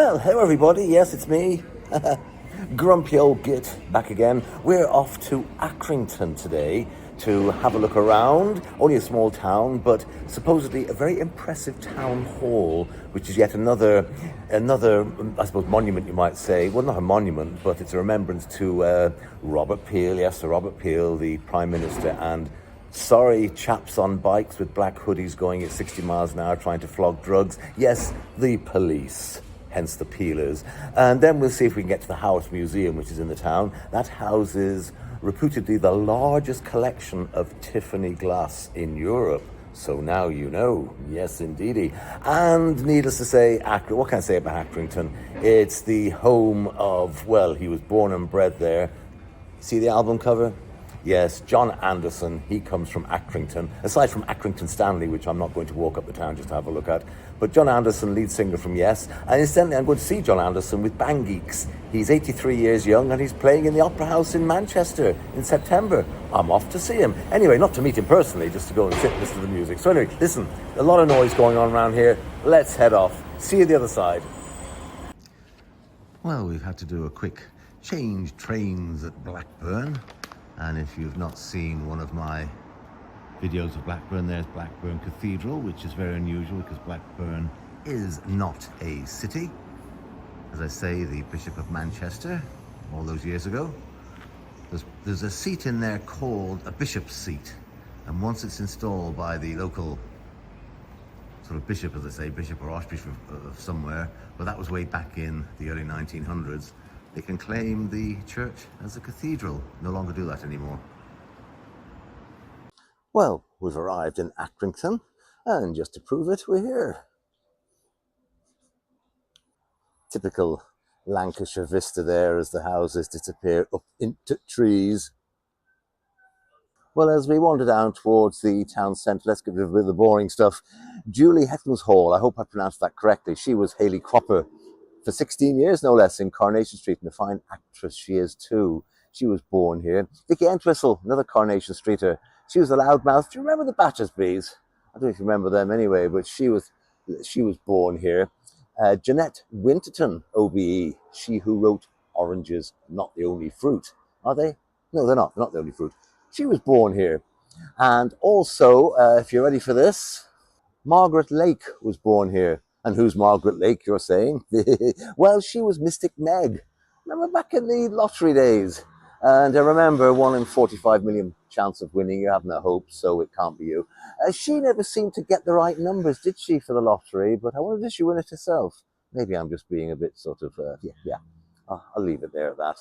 Well, hello everybody, yes it's me, grumpy old git, back again. We're off to Accrington today to have a look around. Only a small town, but supposedly a very impressive town hall, which is yet another, I suppose, monument you might say. Well, not a monument, but it's a remembrance to Robert Peel, yes, Sir Robert Peel, the Prime Minister, and sorry chaps on bikes with black hoodies going at 60 miles an hour trying to flog drugs. Yes, the police. Hence the peelers. And then we'll see if we can get to the Howarth Museum, which is in the town. That houses reputedly the largest collection of Tiffany glass in Europe. So now you know. Yes, indeedy. And needless to say, what can I say about Accrington? It's the home of, well, he was born and bred there. See the album cover? Yes, John Anderson, he comes from Accrington, aside from Accrington Stanley, which I'm not going to walk up the town just to have a look at. But John Anderson, lead singer from Yes, and incidentally I'm going to see John Anderson with Bang Geeks. He's 83 years young and he's playing in the Opera House in Manchester in September. I'm off to see him. Anyway, not to meet him personally, just to go and sit and listen to the music. So anyway, listen, a lot of noise going on around here. Let's head off. See you the other side. Well, we've had to do a quick change trains at Blackburn. And if you've not seen one of my videos of Blackburn, there's Blackburn Cathedral, which is very unusual because Blackburn is not a city. As I say, the Bishop of Manchester, all those years ago. There's a seat in there called a bishop's seat. And once it's installed by the local sort of bishop, as I say, bishop or archbishop of somewhere, but that was way back in the early 1900s, they can claim the church as a cathedral. No longer do that anymore. Well, we've arrived in Accrington, and just to prove it, we're here. Typical Lancashire vista there as the houses disappear up into trees. Well, as we wander down towards the town centre, let's get rid of the boring stuff. Julie Hetton's Hall, I hope I pronounced that correctly. She was Hayley Cropper for 16 years, no less, in Coronation Street, and a fine actress she is too. She was born here. Vicky Entwistle, another Coronation Streeter. She was the loudmouth. Do you remember the Battersbys? I don't know if you remember them anyway, but she was born here. Jeanette Winterton, OBE, she who wrote Oranges, Not the Only Fruit. Are they? No, they're not. They're not the only fruit. She was born here. And also, if you're ready for this, Margaret Lake was born here. And who's Margaret Lake, you're saying? Well, she was Mystic Meg. Remember back in the lottery days? And I remember 1 in 45 million chance of winning. You have no hope, so it can't be you. She never seemed to get the right numbers, did she, for the lottery? But I wonder, did she win it herself? Maybe I'm just being a bit sort of, yeah. I'll leave it there at that.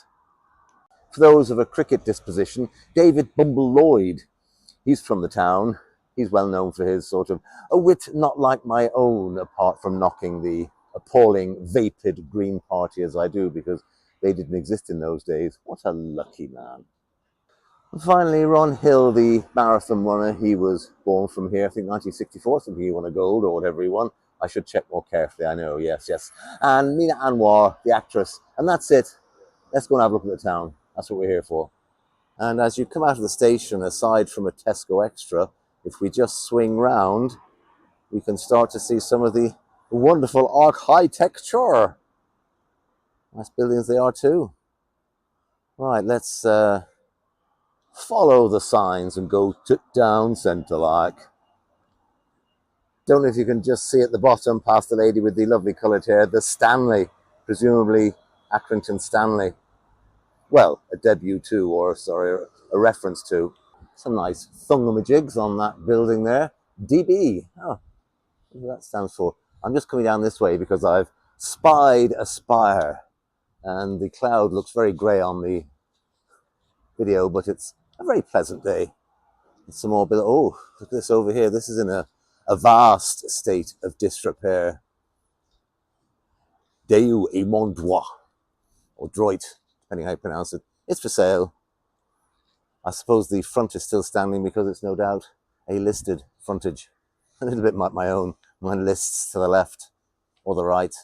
For those of a cricket disposition, David Bumble Lloyd, he's from the town. He's well known for his sort of a wit not like my own, apart from knocking the appalling vapid Green Party as I do, because they didn't exist in those days. What a lucky man. And finally, Ron Hill, the marathon runner, he was born from here, I think 1964, something he won a gold or whatever he won. I should check more carefully, I know, yes. And Mina Anwar, the actress. And that's it. Let's go and have a look at the town. That's what we're here for. And as you come out of the station, aside from a Tesco Extra, if we just swing round, we can start to see some of the wonderful architecture. Nice buildings they are too. Right, let's follow the signs and go to down centre like. Don't know if you can just see at the bottom, past the lady with the lovely coloured hair, the Stanley, presumably Accrington Stanley. Well, a debut to, or sorry, a reference to. Some nice thungamajigs on that building there. DB. Oh, what does that stand for? I'm just coming down this way because I've spied a spire. And the cloud looks very grey on the video, but it's a very pleasant day. Some more building. Oh, look at this over here. This is in a vast state of disrepair. Deu et mon droit, or droit, depending how you pronounce it. It's for sale. I suppose the front is still standing because it's no doubt a listed frontage. A little bit like my own. Mine lists to the left or the right,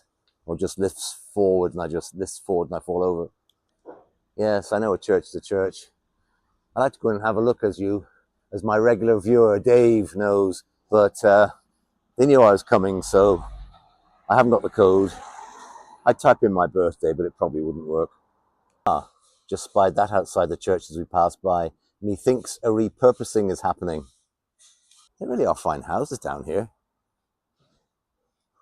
or just lifts forward and I just list forward and I fall over. Yes, I know a church is a church. I like to go and have a look, as my regular viewer Dave knows, but they knew I was coming, so I haven't got the code. I'd type in my birthday, but it probably wouldn't work. Ah, just spied that outside the church as we passed by. Methinks a repurposing is happening. They really are fine houses down here.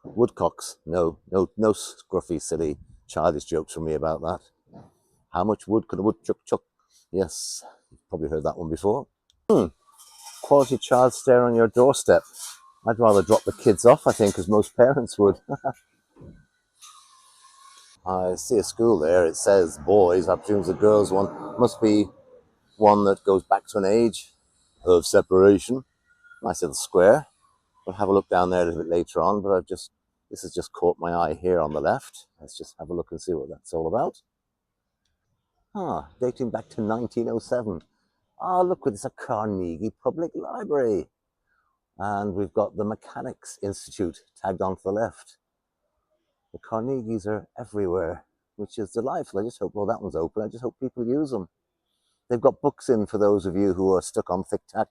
Woodcocks. No scruffy, silly, childish jokes from me about that. How much wood could a woodchuck chuck? Yes, you've probably heard that one before. Quality child stare on your doorstep. I'd rather drop the kids off, I think, as most parents would. I see a school there. It says boys. I presume the girls one must be one that goes back to an age of separation. Nice little square. We'll have a look down there a little bit later on, but this has just caught my eye here on the left. Let's just have a look and see what that's all about. Ah, dating back to 1907. Ah, look, it's a Carnegie Public Library. And we've got the Mechanics Institute tagged on to the left. The Carnegies are everywhere, which is delightful. I just hope, well, that one's open. I just hope people use them. They've got books in for those of you who are stuck on thick tack.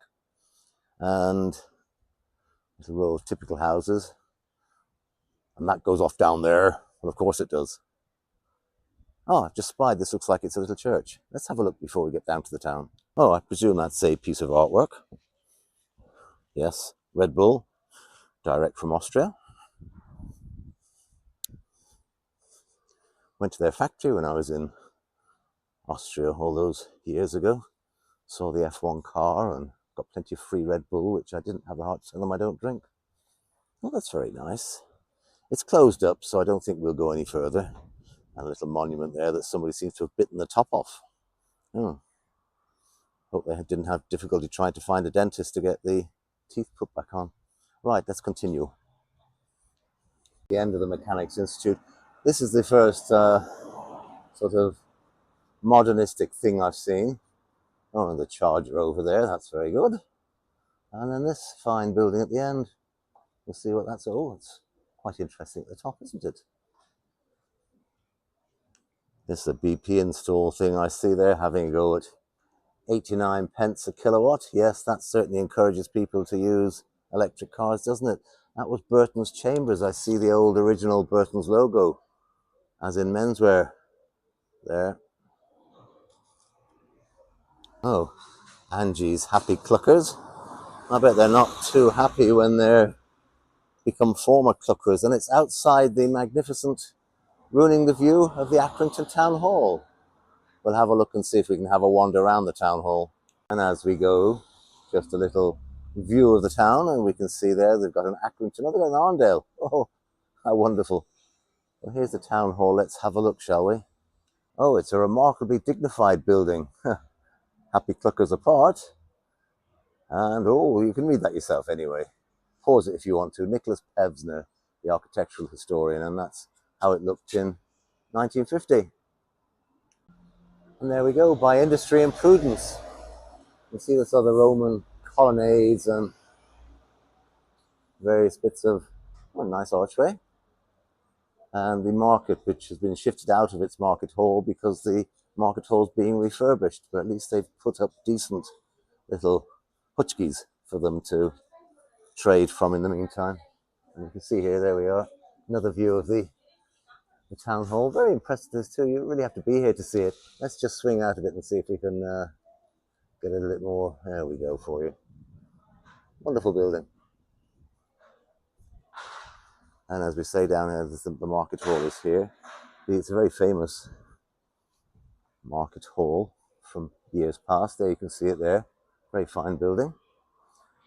And there's a row of typical houses. And that goes off down there. Well, of course it does. Oh, I've just spied. This looks like it's a little church. Let's have a look before we get down to the town. Oh, I presume that's a piece of artwork. Yes, Red Bull, direct from Austria. Went to their factory when I was in Austria all those years ago. Saw the F1 car and got plenty of free Red Bull, which I didn't have the heart to tell them I don't drink. Well, that's very nice. It's closed up, so I don't think we'll go any further. And a little monument there that somebody seems to have bitten the top off. Oh. Hope they didn't have difficulty trying to find a dentist to get the teeth put back on. Right, let's continue. The end of the Mechanics Institute. This is the first sort of modernistic thing I've seen. Oh, and the charger over there, that's very good. And then this fine building at the end. We'll see what that's all. It's quite interesting at the top, isn't it? This is a BP install thing I see there, having a go at 89 pence a kilowatt. Yes, that certainly encourages people to use electric cars, doesn't it? That was Burton's Chambers. I see the old original Burton's logo, as in menswear there. Oh, Angie's Happy Cluckers. I bet they're not too happy when they're become former cluckers, and it's outside the magnificent, ruining the view of the Accrington Town Hall. We'll have a look and see if we can have a wander around the town hall. And as we go, just a little view of the town, and we can see there they've got an Accrington, oh, they've got an Arndale. Oh, how wonderful. Well, here's the town hall. Let's have a look, shall we? Oh, it's a remarkably dignified building. Happy cluckers apart. And, oh, you can read that yourself anyway. Pause it if you want to. Nicholas Pevsner, the architectural historian, and that's how it looked in 1950. And there we go, by industry and prudence. You see this other Roman colonnades and various bits of, oh, nice archway. And the market, which has been shifted out of its market hall because the market hall is being refurbished, but at least they've put up decent little hutchkies for them to trade from in the meantime. And you can see here, there we are, another view of the town hall. Very impressive, this too. You really have to be here to see it. Let's just swing out a bit and see if we can get a little bit more. There we go for you. Wonderful building. And as we say down here, the market hall is here. It's a very famous market hall from years past. There you can see it there. Very fine building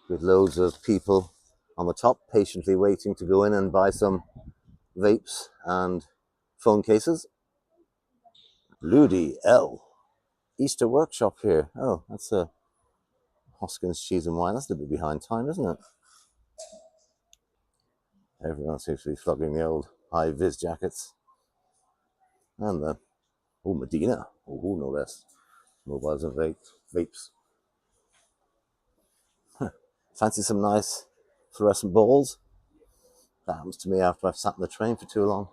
with loads of people on the top patiently waiting to go in and buy some vapes and phone cases. Ludi L. Easter Workshop here. Oh, that's a Hoskins Cheese and Wine. That's a bit behind time, isn't it? Everyone seems to be flogging the old high-vis jackets. And the, oh, Medina. Oh, no less. Mobiles and vapes. Huh. Fancy some nice fluorescent balls? That happens to me after I've sat in the train for too long.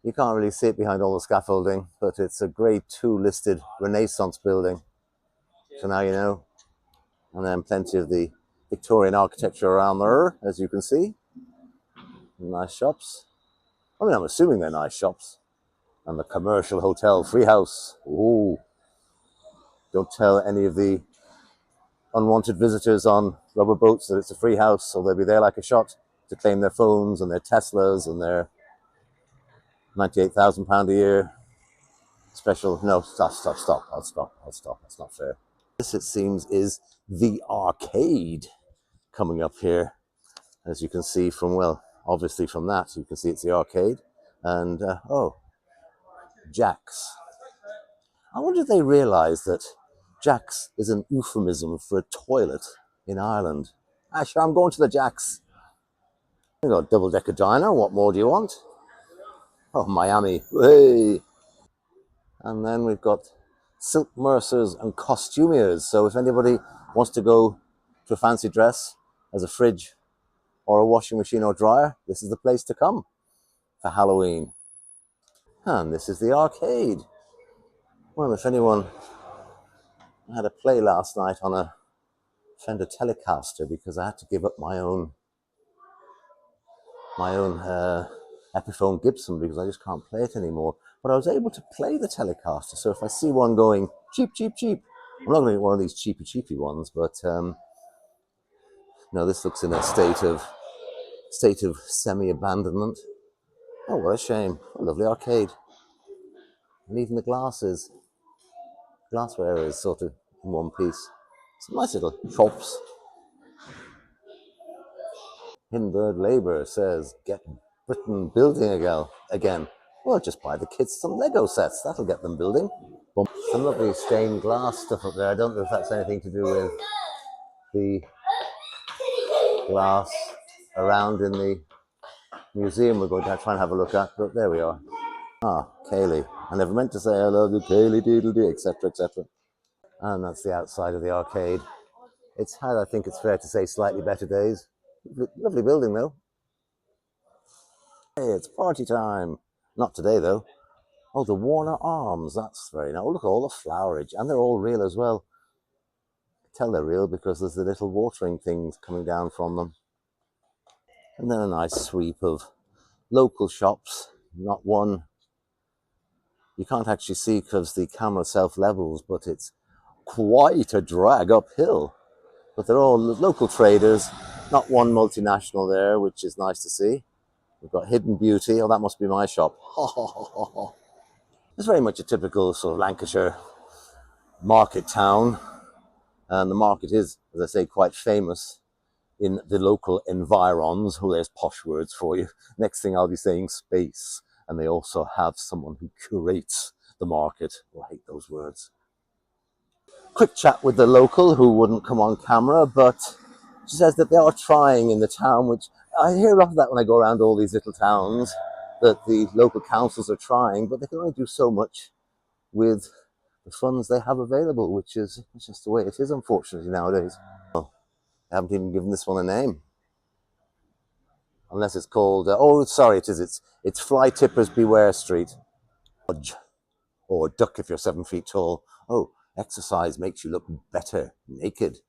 You can't really see it behind all the scaffolding, but it's a grade 2 listed Renaissance building. So now you know. And then plenty of the Victorian architecture around there, as you can see. Nice shops. I mean, I'm assuming they're nice shops. And the commercial hotel, free house. Ooh. Don't tell any of the unwanted visitors on rubber boats that it's a free house, so they'll be there like a shot to claim their phones and their Teslas and their £98,000 a year special. No, stop. I'll stop. That's not fair. This, it seems, is the arcade coming up here. As you can see from, well, obviously from that, you can see it's the arcade. And, oh, Jack's. I wonder if they realise that Jack's is an euphemism for a toilet in Ireland. Actually, I'm going to the Jack's. We've got a double-decker diner. What more do you want? Oh, Miami. Hey! And then we've got silk mercers and costumiers. So if anybody wants to go to a fancy dress as a fridge or a washing machine or dryer, this is the place to come for Halloween. And this is the arcade. Well, if anyone had a play last night on a Fender Telecaster because I had to give up my own Epiphone Gibson because I just can't play it anymore. But I was able to play the Telecaster. So if I see one going cheap, I'm not going to get one of these cheapy ones, but no, this looks in a state of semi-abandonment. Oh, what a shame. A lovely arcade. And even the glassware is sort of in one piece. Some nice little shops. Hindenburg Labour says, get Britain building again. Well, just buy the kids some Lego sets. That'll get them building. Some lovely stained glass stuff up there. I don't know if that's anything to do with the glass around in the museum we're going to try and have a look at, but there we are. Ah, Kaylee. I never meant to say I love you, Kaylee, doodle-doo, etc., etc. And that's the outside of the arcade. It's had, I think it's fair to say, slightly better days. Lovely building, though. Hey, it's party time. Not today, though. Oh, the Warner Arms. That's very nice. Oh, look at all the flowerage. And they're all real as well. I can tell they're real because there's the little watering things coming down from them. And then a nice sweep of local shops. Not one you can't actually see because the camera self-levels, but it's quite a drag uphill. But they're all local traders, not one multinational there, which is nice to see. We've got Hidden Beauty. Oh, that must be my shop. It's very much a typical sort of Lancashire market town. And the market is, as I say, quite famous in the local environs. Oh, there's posh words for you. Next thing I'll be saying space. And they also have someone who curates the market. Oh, I hate those words. Quick chat with the local who wouldn't come on camera, but she says that they are trying in the town, which I hear a lot of that when I go around all these little towns, that the local councils are trying, but they can only do so much with the funds they have available, which is just the way it is, unfortunately, nowadays. Well, they haven't even given this one a name. Unless it's called, oh, sorry, it's Fly Tippers Beware Street. Or duck if you're 7 feet tall. Oh, exercise makes you look better naked.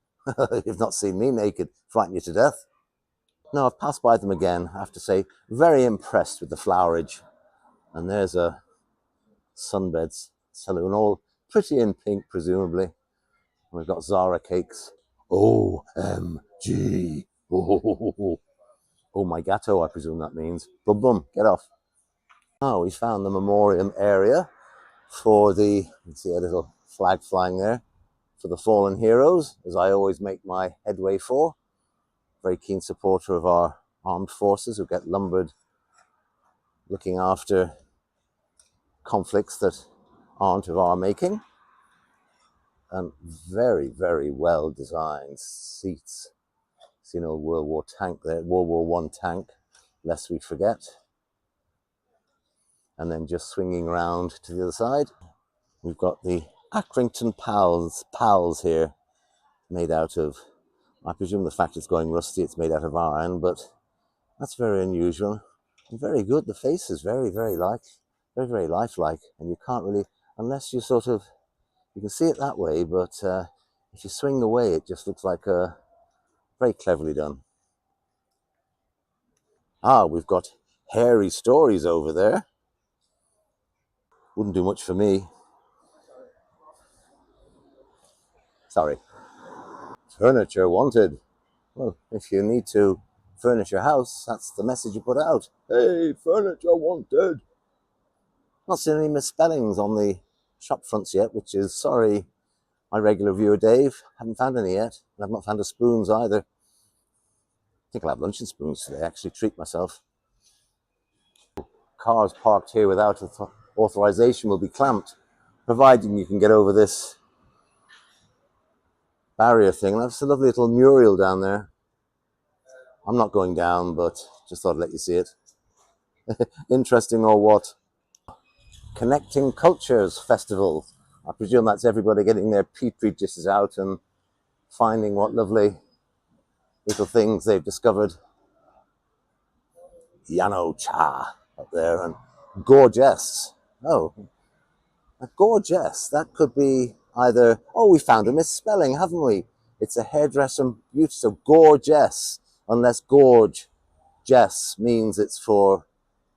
You've not seen me naked, frighten you to death. No, I've passed by them again, I have to say. Very impressed with the flowerage. And there's a Sunbeds saloon, all pretty in pink, presumably. And we've got Zarah cakes. OMG. Oh, my gatto, I presume that means. Bum bum, get off. Oh, we found the memoriam area for the, you can see a little flag flying there, for the fallen heroes, as I always make my headway for. Very keen supporter of our armed forces who get lumbered looking after conflicts that aren't of our making. And very, very well designed seats. See an old World War tank there, World War I tank, lest we forget. And then just swinging around to the other side, we've got the ACCRINGTON pals here, made out of, I presume the fact it's going rusty, it's made out of iron, but that's very unusual and very good. The face is very, very lifelike, and you can't really, unless you sort of, you can see it that way, but if you swing away, it just looks like very cleverly done. Ah, we've got hairy stories over there. Wouldn't do much for me. Sorry. Furniture wanted. Well, if you need to furnish your house, that's the message you put out. Hey, furniture wanted. Not seen any misspellings on the shop fronts yet, which is, sorry, my regular viewer Dave. Haven't found any yet. And I've not found the spoons either. I think I'll have lunch and spoons today, actually treat myself. Cars parked here without authorization will be clamped, providing you can get over this barrier thing. And that's a lovely little mural down there. I'm not going down, but just thought I'd let you see it. Interesting or what? Connecting Cultures Festival. I presume that's everybody getting their petri dishes out and finding what lovely little things they've discovered. Yano Cha up there, and gorgeous. Oh, gorgeous. That could be either, oh, we found a misspelling, haven't we? It's a hairdresser beauty, so gorgeous, unless gorge, Jess, means it's for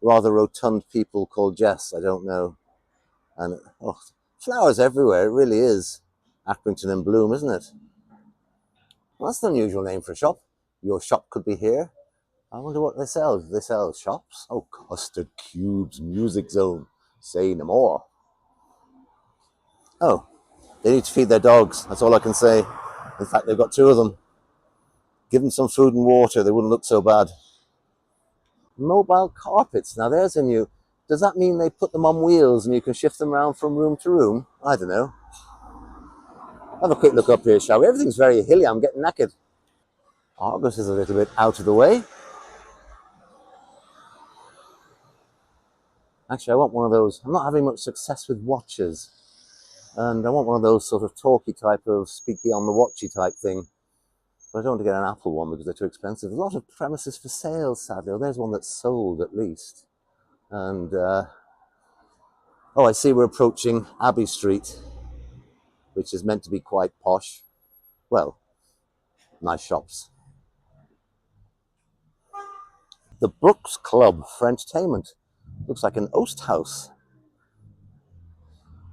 rather rotund people called Jess. I don't know. And oh, flowers everywhere. It really is Accrington in bloom, isn't it? Well, that's an unusual name for a shop. Your shop could be here. I wonder what they sell. Do they sell shops? Oh, Custard Cubes Music Zone. Say no more. Oh, they need to feed their dogs. That's all I can say. In fact, they've got 2 of them. Give them some food and water. They wouldn't look so bad. Mobile carpets. Now there's a new... Does that mean they put them on wheels and you can shift them around from room to room? I don't know. Have a quick look up here, shall we? Everything's very hilly. I'm getting knackered. Argos is a little bit out of the way. Actually, I want one of those. I'm not having much success with watches. And I want one of those sort of talky type of speaky on the watchy type thing. But I don't want to get an Apple one because they're too expensive. There's a lot of premises for sale, sadly. Oh, there's one that's sold at least. And, oh, I see we're approaching Abbey Street, which is meant to be quite posh. Well, nice shops. The Brooks Club for entertainment. Looks like an oast house.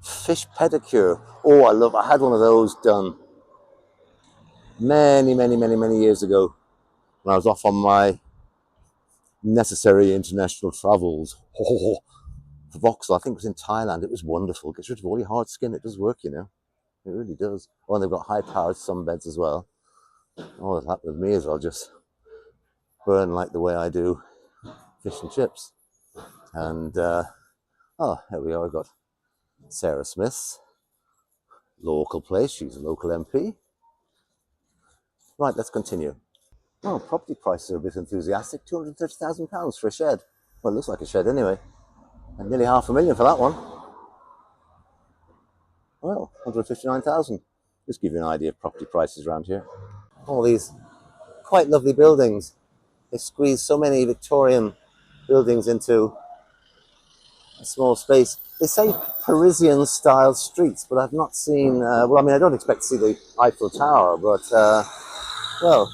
Fish pedicure. Oh, I had one of those done many years ago when I was off on my necessary international travels. Oh, for Vauxhall, I think it was in Thailand. It was wonderful. Gets rid of all your hard skin. It does work, you know. It really does. Oh, and they've got high-powered sunbeds as well. Oh, that with me as well. Just burn like the way I do fish and chips. And, oh, here we are. I've got Sarah Smith's local place. She's a local MP. Right, let's continue. Oh, property prices are a bit enthusiastic. £230,000 for a shed. Well, it looks like a shed anyway. And nearly $500,000 for that one. Well, 159,000. Just give you an idea of property prices around here. All these quite lovely buildings. They squeeze so many Victorian buildings into a small space. They say Parisian-style streets, but I've not seen... well, I mean, I don't expect to see the Eiffel Tower, but, well...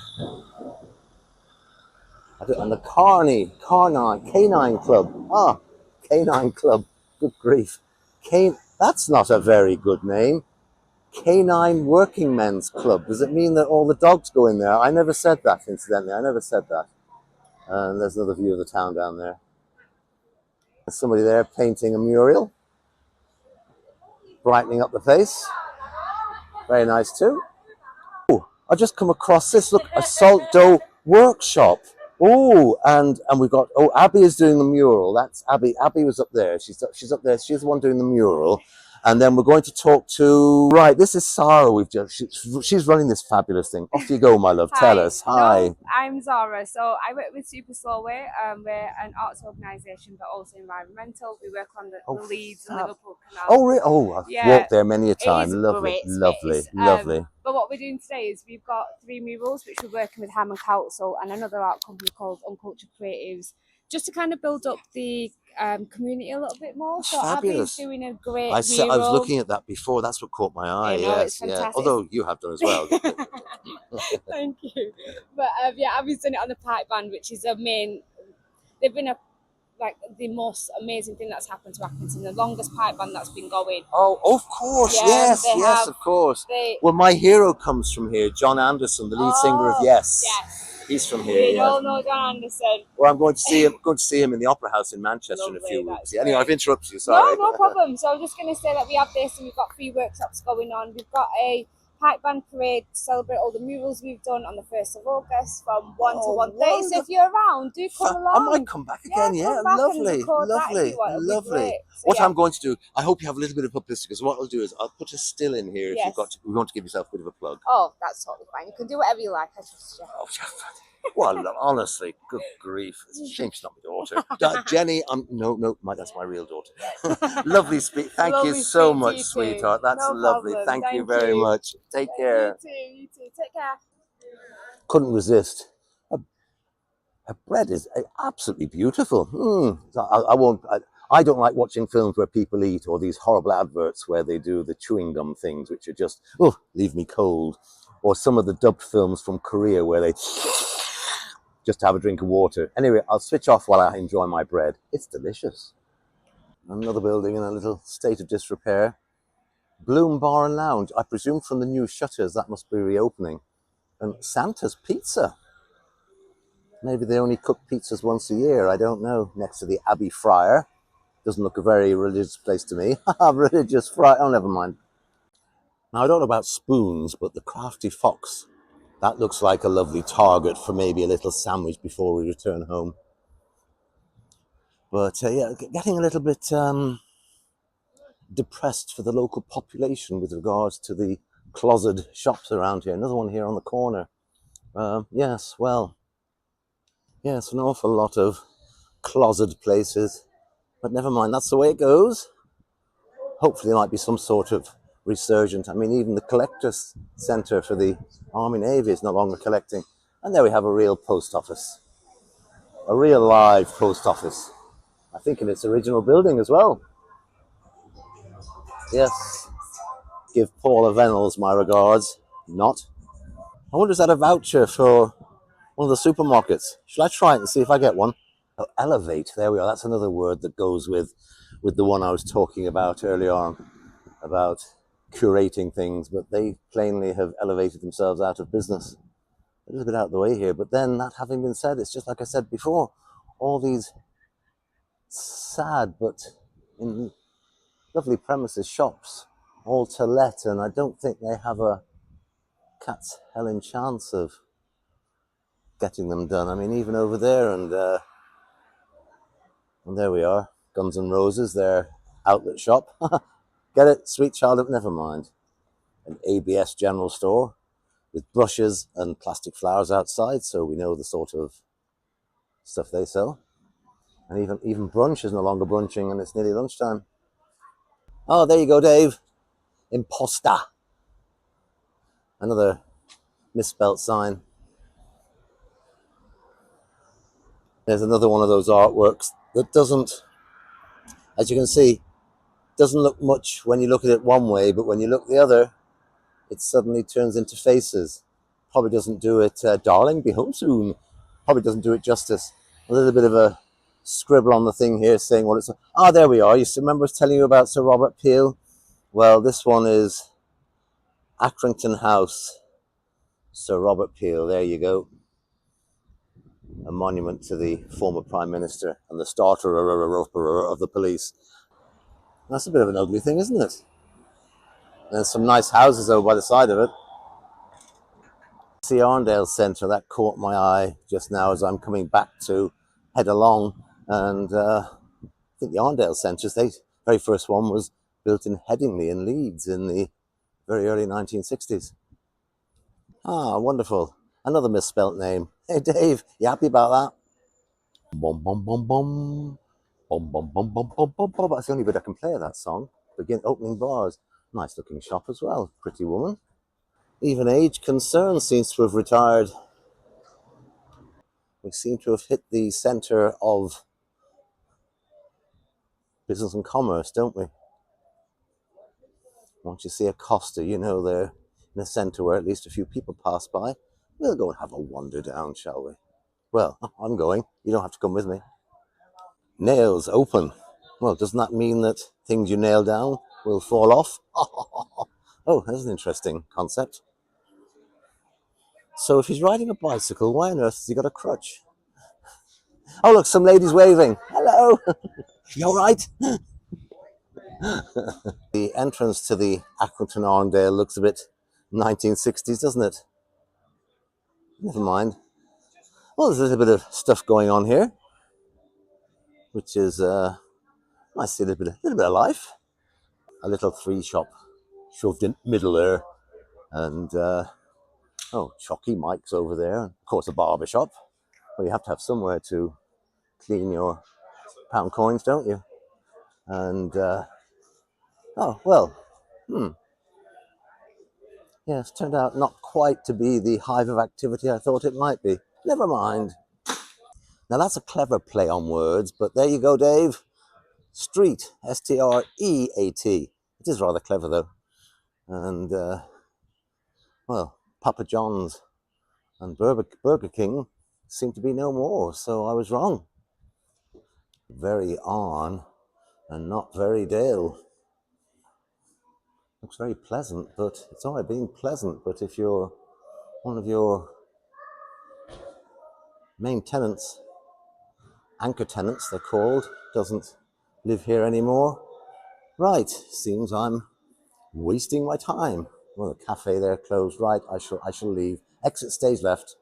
And the Canine Club. Ah, Canine Club. Good grief. That's not a very good name. Canine Working Men's Club. Does it mean that all the dogs go in there? I never said that, incidentally. I never said that. And there's another view of the town down there. There's somebody there painting a mural. Brightening up the place. Very nice too. Oh, I just come across this. Look, a salt dough workshop. Oh, and we've got, oh, Abby is doing the mural. That's Abby. Abby was up there. She's up there. She's the one doing the mural. And then we're going to talk to, right, this is Zarah. She's running this fabulous thing. Off you go, my love. Hi. Tell us. Hi. No, I'm Zarah. So I work with Super Slowway. We're an arts organisation, but also environmental. We work on the Leeds and Liverpool Canal. Oh, really? Oh, I've walked there many a time. Lovely, lovely, lovely. But what we're doing today is we've got 3 murals, which we're working with Hammond Council and another art company called Uncultured Creatives, just to kind of build up the community a little bit more. So Fabulous. Abby's doing a great I mural. was looking at that before. That's what caught my eye. You know, yes, it's fantastic. Yeah. Although you have done as well. Thank you. But yeah, Abby's done it on the pipe band, which is a main. They've been a like the most amazing thing that's happened to Accrington, the longest pipe band that's been going. Oh, of course, Yeah, yes, they yes, have. of course. They Well, my hero comes from here, John Anderson, the lead singer of Yes. Yes. He's from here. We Yes. all know John Anderson. Well, I'm going to see him. Going to see him in the Opera House in Manchester in a Lovely, few that's weeks. Yeah, anyway, great. I've interrupted you. Sorry. No problem. So I was just going to say that we have this, and we've got 3 workshops going on. We've got a pipe band parade to celebrate all the murals we've done on the 1st of August from 1 to 1:30. So if you're around, do come along. I might come back again. Yeah, come back lovely, and record that if lovely, you want. It'll be lovely. great. So, What yeah. I'm going to do, I hope you have a little bit of publicity, because what I'll do is I'll put a still in here if Yes. you've got to, we want to give yourself a bit of a plug. Oh, that's totally fine. You can do whatever you like. I trust you. Oh, well, honestly, good grief. It's a shame she's not my daughter. Jenny, that's my real daughter. Lovely speak. Thank you so much, sweetheart. That's lovely. Thank you very much. Take care. You too. Take care. Couldn't resist. Her bread is absolutely beautiful. I won't. I don't like watching films where people eat, or these horrible adverts where they do the chewing gum things, which are just leave me cold. Or some of the dubbed films from Korea where they just have a drink of water. Anyway, I'll switch off while I enjoy my bread. It's delicious. Another building in a little state of disrepair. Bloom Bar and Lounge. I presume from the new shutters that must be reopening. And Santa's Pizza. Maybe they only cook pizzas once a year. I don't know. Next to the Abbey Friar. Doesn't look a very religious place to me. Religious Friar. Oh, never mind. Now, I don't know about spoons, but the Crafty Fox. That looks like a lovely target for maybe a little sandwich before we return home. But yeah, getting a little bit depressed for the local population with regards to the closeted shops around here. Another one here on the corner. Yes, an awful lot of closeted places. But never mind, that's the way it goes. Hopefully there might be some sort of resurgent. I mean, even the collector's centre for the Army Navy is no longer collecting. And there we have a real post office. A real live post office. I think in its original building as well. Yes. Give Paula Venables my regards. Not. I wonder, is that a voucher for one of the supermarkets? Shall I try it and see if I get one? Oh, elevate. There we are. That's another word that goes with the one I was talking about earlier on, about curating things, but they plainly have elevated themselves out of business. A little bit out of the way here, but then that having been said, it's just like I said before, all these sad but in lovely premises shops, all to let, and I don't think they have a cat's hell chance of getting them done. I mean, even over there, and there we are, Guns N' Roses, their outlet shop. Get it? Sweet Child, never mind. An ABS general store with brushes and plastic flowers outside, so we know the sort of stuff they sell. And even brunch is no longer brunching, and it's nearly lunchtime. Oh, there you go, Dave. Imposta. Another misspelt sign. There's another one of those artworks that doesn't, as you can see, doesn't look much when you look at it one way, but when you look the other, it suddenly turns into faces. Probably doesn't do it, darling, be home soon. Probably doesn't do it justice. A little bit of a scribble on the thing here saying what it's... Oh, there we are. You remember I was telling you about Sir Robert Peel? Well, this one is Accrington House. Sir Robert Peel, there you go. A monument to the former Prime Minister and the starter of the police. That's a bit of an ugly thing, isn't it? There's some nice houses over by the side of it. The Arndale Centre, that caught my eye just now as I'm coming back to head along. And I think the Arndale Centre, the very first one was built in Headingley in Leeds in the very early 1960s. Ah, wonderful. Another misspelt name. Hey, Dave, you happy about that? Bum, bum, bum, bum. Bum, bum, bum, bum, bum, bum, bum. That's the only bit I can play of that song. Begin opening bars. Nice looking shop as well. Pretty woman. Even age concern seems to have retired. We seem to have hit the centre of business and commerce, don't we? Once you see a Costa, you know they're in a centre where at least a few people pass by. We'll go and have a wander down, shall we? Well, I'm going. You don't have to come with me. Nails open. Well, doesn't that mean that things you nail down will fall off? Oh, that's an interesting concept. So if he's riding a bicycle, why on earth has he got a crutch? Oh, look, some ladies waving. Hello. You all right? The entrance to the Accrington Arndale looks a bit 1960s, doesn't it? Never mind. Well, there's a little bit of stuff going on here, which is nice to see a little bit of life. A little free shop shoved in middle there, and Chocky Mike's over there. Of course, a barber shop. Well, you have to have somewhere to clean your pound coins, don't you? And yeah, it's turned out not quite to be the hive of activity I thought it might be. Never mind. Now that's a clever play on words, but there you go, Dave. Street, S-T-R-E-A-T. It is rather clever though. And Papa John's and Burger King seem to be no more, so I was wrong. Very on and not very Dale. Looks very pleasant, but it's all right being pleasant, but if you're one of your main tenants, anchor tenants they're called, doesn't live here anymore, right, seems I'm wasting my time. Well, the cafe there closed, right, I shall leave. Exit stage left.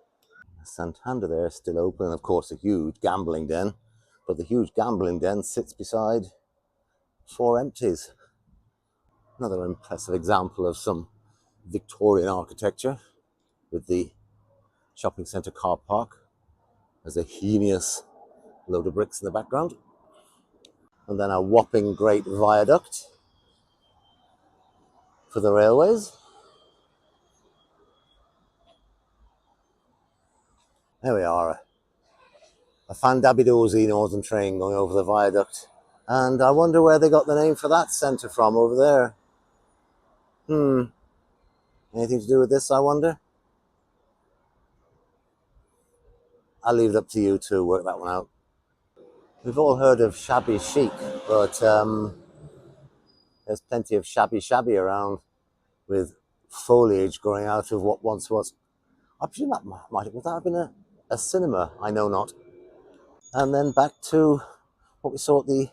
Santander there still open, and of course a huge gambling den, but the huge gambling den sits beside 4 empties. Another impressive example of some Victorian architecture, with the shopping centre car park as a heinous load of bricks in the background, and then a whopping great viaduct for the railways. There we are, a fandabidozy northern train going over the viaduct, and I wonder where they got the name for that centre from over there. Anything to do with this, I wonder? I'll leave it up to you to work that one out. We've all heard of shabby chic, but there's plenty of shabby around, with foliage growing out of what once was. I presume that might have been a cinema, I know not. And then back to what we saw at the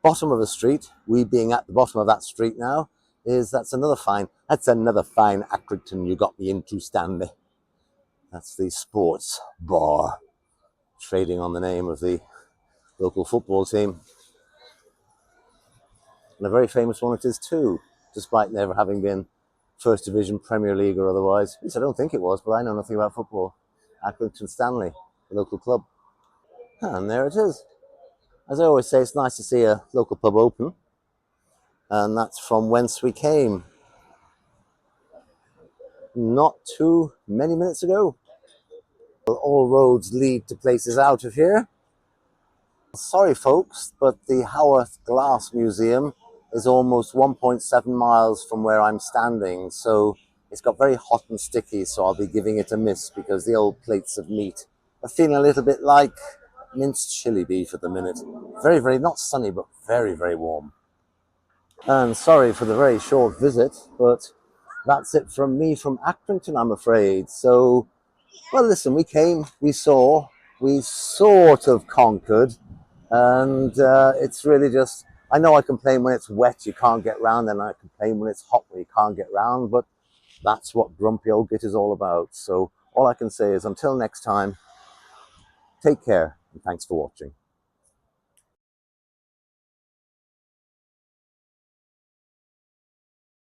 bottom of the street, we being at the bottom of that street now, that's another fine Accrington you got me into, Stanley. That's the sports bar, trading on the name of the local football team. And a very famous one it is too, despite never having been First Division, Premier League or otherwise. At least I don't think it was, but I know nothing about football. Accrington Stanley, the local club. And there it is. As I always say, it's nice to see a local pub open. And that's from whence we came not too many minutes ago. All roads lead to places out of here. Sorry folks, but the Haworth Glass Museum is almost 1.7 miles from where I'm standing, so it's got very hot and sticky, so I'll be giving it a miss because the old plates of meat are feeling a little bit like minced chili beef at the minute. Very, very, not sunny, but very, very warm. And sorry for the very short visit, but that's it from me from Accrington, I'm afraid. So, well, listen, we came, we saw, we sort of conquered, and it's really just, I know I complain when it's wet you can't get round, and I complain when it's hot when you can't get round, but that's what grumpy old git is all about. So all I can say is until next time, take care and thanks for watching.